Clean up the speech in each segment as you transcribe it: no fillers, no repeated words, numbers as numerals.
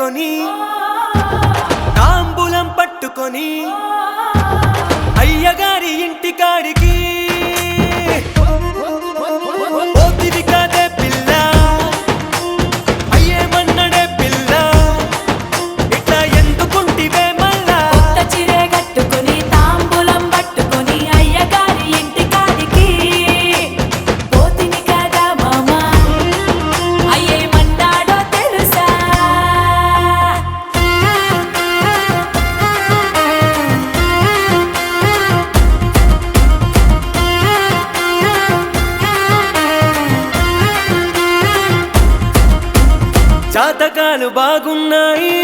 పెట్టుకొని తాంబూలం పట్టుకొని అయ్యగారి ఇంటికాడికి పోతివి కాదే పిల్ల అయ్యేమన్నడే పిల్ల ఇట్లా ఎందుకుంటివే మళ్ళా కొత్త చీరే కట్టుకొని తాంబూలం పట్టుకొని అయ్యగారి ఇంటికాడికి పోతిని కదా మామా అయ్యేమన్నాడో తెలుసా జాతకాలు బాగున్నాయి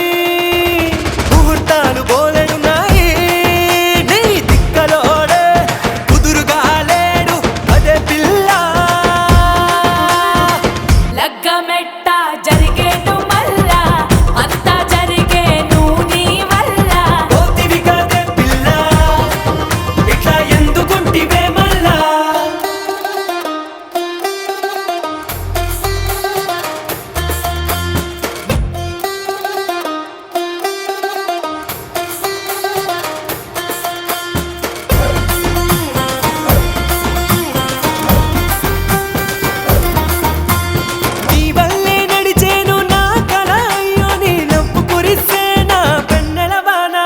ముహూర్తాలు బోలెడున్నాయి నీ దిక్కలోడే కుదురుగా లేడు అదే పిల్ల లగ్గమెట్ట జరిగేను మల్లా అంతా జరిగేను నీ వల్ల పోతివి కాదే పిల్ల ఇట్లా ఎందుకుంటివే మళ్ళా నీ వల్లే నడిచేను నా కల అయ్యో నీ నవ్వు కురిసే నా పెన్నెల వాన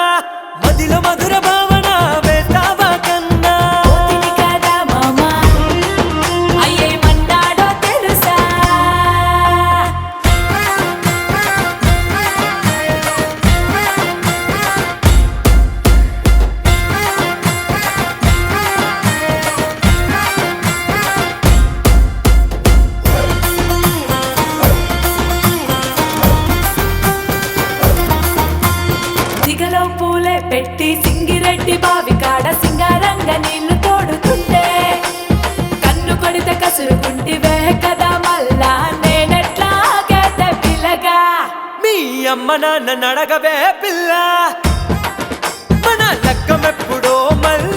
మదిలో మధుర భావన వేస్తావా కన్నా పోతిని కదా మామా అయ్యేమన్నాడో తెలుసా దిగలో పూలే పెట్టి సింగిరెడ్డి బావి కాడ సింగారంగ నీళ్లు తోడుతుంటే కన్ను కొడితే కసురుకుంటివే కదా మల్లా నేనెట్లా గెత పిల్లగా మీ అమ్మ నాన్న నడగవే పిల్ల మన లగ్గమెప్పుడో మళ్ళా